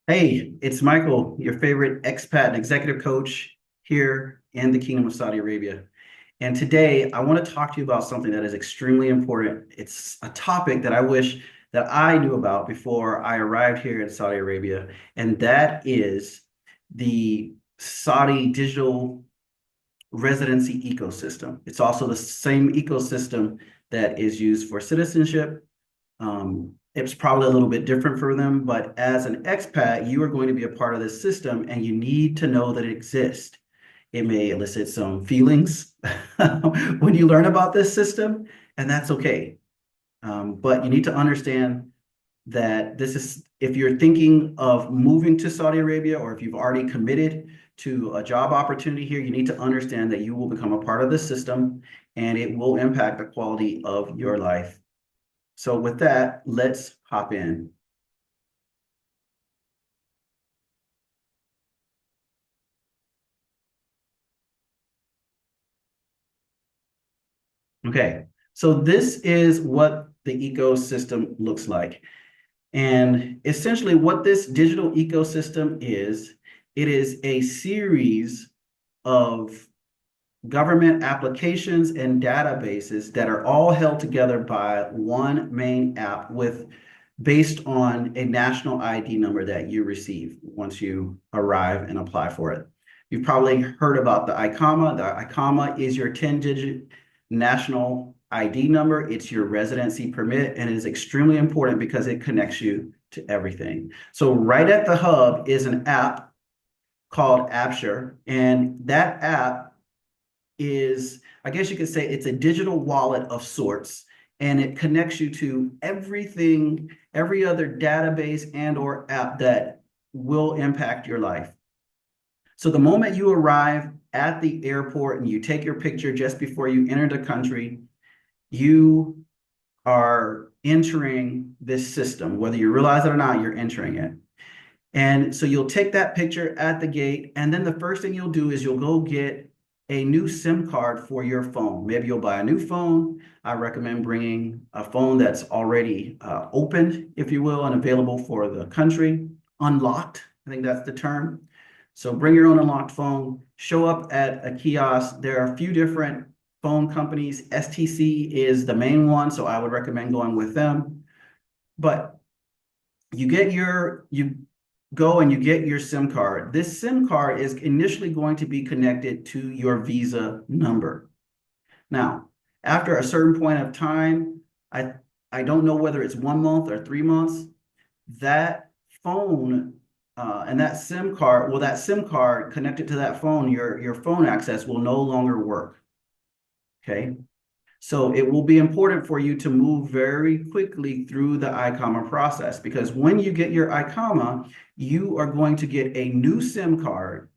Hey, it's Michael, your favorite expat and executive coach here in the Kingdom of Saudi Arabia. And today I want to talk to you about something that is extremely important. It's a topic that I wish that I knew about before I arrived here in Saudi Arabia, and that is the Saudi digital residency ecosystem. It's also the same ecosystem that is used for citizenship. It's probably a little bit different for them, but as an expat, you are going to be a part of this system and you need to know that it exists. It may elicit some feelings when you learn about this system, and that's okay. But you need to understand that this is, if you're thinking of moving to Saudi Arabia or if you've already committed to a job opportunity here, you need to understand that you will become a part of this system and it will impact the quality of your life. So with that, let's hop in. Okay, so this is what the ecosystem looks like. And essentially what this digital ecosystem is, it is a series of government applications and databases that are all held together by one main app with based on a national ID number that you receive once you arrive and apply for it. You've probably heard about the Iqama. The Iqama is your 10-digit national ID number. It's your residency permit, and it is extremely important because it connects you to everything. So right at the hub is an app called Absher, and that app is, I guess you could say it's a digital wallet of sorts, and it connects you to everything, every other database and or app that will impact your life. So the moment you arrive at the airport and you take your picture just before you enter the country, you are entering this system. Whether you realize it or not, you're entering it. And so you'll take that picture at the gate, and then the first thing you'll do is you'll go get a new SIM card for your phone. Maybe you'll buy a new phone. I recommend bringing a phone that's already opened, if you will, and available for the country, unlocked. I think that's the term. So bring your own unlocked phone, show up at a kiosk. There are a few different phone companies. STC is the main one, so I would recommend going with them. But you go and you get your SIM card. This SIM card is initially going to be connected to your Visa number. Now, after a certain point of time, I I don't know whether it's 1 month or 3 months, that phone and that SIM card, well, that SIM card connected to that phone, your phone access will no longer work. Okay. So it will be important for you to move very quickly through the Iqama process because when you get your Iqama, you are going to get a new SIM card,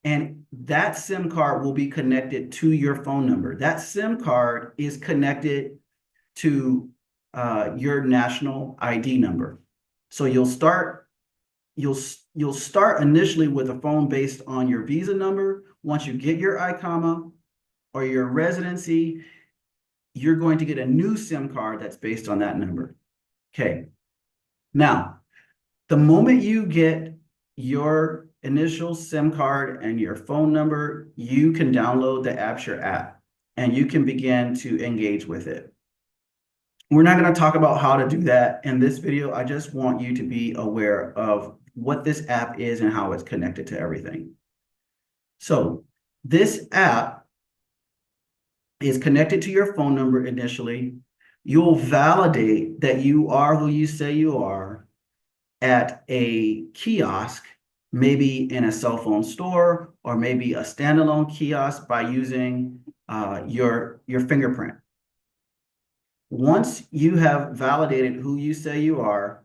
and that SIM card will be connected to your phone number. That SIM card is connected to your national ID number. So you'll you'll start initially with a phone based on your Visa number. Once you get your Iqama or your residency, you're going to get a new SIM card that's based on that number. Okay. Now, the moment you get your initial SIM card and your phone number, you can download the Absher app and you can begin to engage with it. We're not going to talk about how to do that in this video. I just want you to be aware of what this app is and how it's connected to everything. So this app is connected to your phone number initially. You'll validate that you are who you say you are at a kiosk, maybe in a cell phone store or maybe a standalone kiosk by using your fingerprint. Once you have validated who you say you are,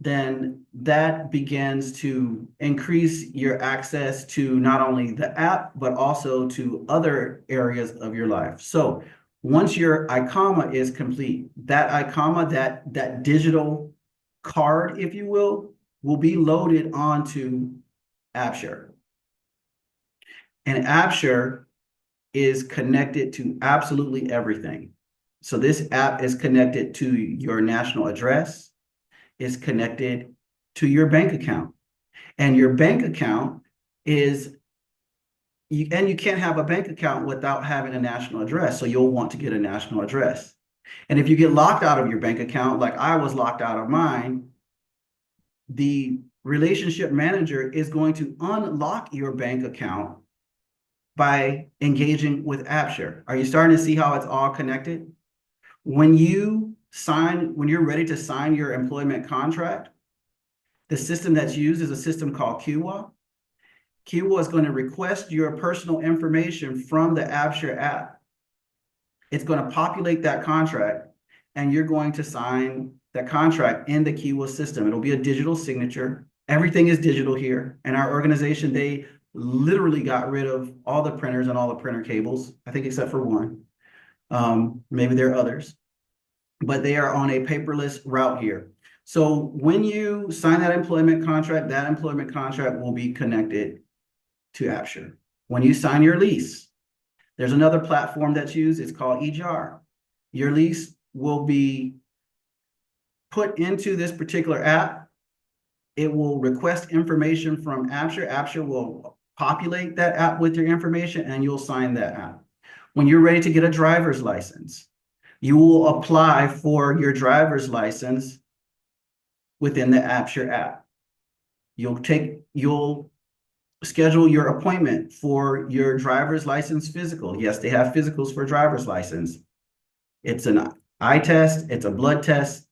then that begins to increase your access to not only the app, but also to other areas of your life. So once your Iqama is complete, that Iqama, that digital card, if you will be loaded onto Absher. And Absher is connected to absolutely everything. So this app is connected to your national address, is connected to your bank account. And your bank account is, and you can't have a bank account without having a national address. So you'll want to get a national address. And if you get locked out of your bank account, like I was locked out of mine, the relationship manager is going to unlock your bank account by engaging with Absher. Are you starting to see how it's all connected? When you're ready to sign your employment contract, the system that's used is a system called Iqama. Iqama is going to request your personal information from the Absher app. It's going to populate that contract, and you're going to sign that contract in the Iqama system. It'll be a digital signature. Everything is digital here. And our organization, they literally got rid of all the printers and all the printer cables, I think except for one. Maybe there are others, but they are on a paperless route here. So when you sign that employment contract will be connected to Absher. When you sign your lease, there's another platform that's used. It's called EJAR. Your lease will be put into this particular app. It will request information from Absher. Absher will populate that app with your information, and you'll sign that app. When you're ready to get a driver's license, you will apply for your driver's license within the Absher app. You'll schedule your appointment for your driver's license physical. Yes, they have physicals for driver's license. It's an eye test, it's a blood test.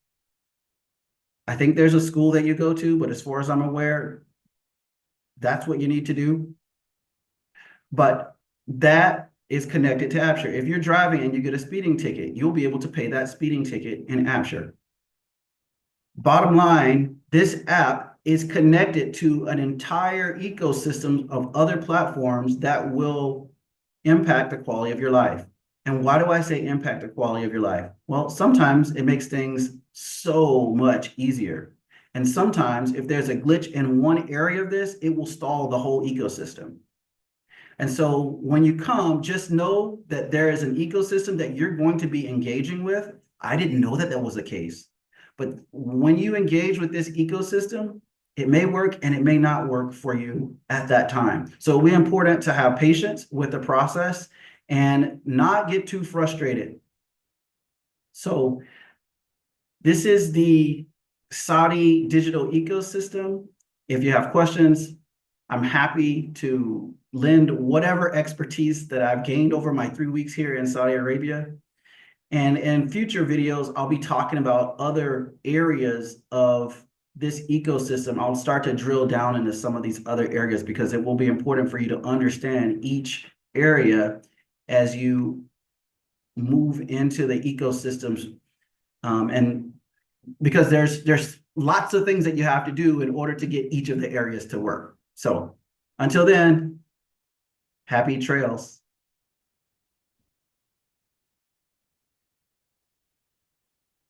I think there's a school that you go to, but as far as I'm aware, that's what you need to do. But that is connected to Absher. If you're driving and you get a speeding ticket, you'll be able to pay that speeding ticket in Absher. Bottom line, this app is connected to an entire ecosystem of other platforms that will impact the quality of your life. And why do I say impact the quality of your life? Well, sometimes it makes things so much easier. And sometimes if there's a glitch in one area of this, it will stall the whole ecosystem. And so when you come, just know that there is an ecosystem that you're going to be engaging with. I didn't know that was the case. But when you engage with this ecosystem, it may work and it may not work for you at that time. So it'll be important to have patience with the process and not get too frustrated. So this is the Saudi digital ecosystem. If you have questions, I'm happy to lend whatever expertise that I've gained over my 3 weeks here in Saudi Arabia. And in future videos, I'll be talking about other areas of this ecosystem. I'll start to drill down into some of these other areas because it will be important for you to understand each area as you move into the ecosystems. And because there's lots of things that you have to do in order to get each of the areas to work. So until then, happy trails.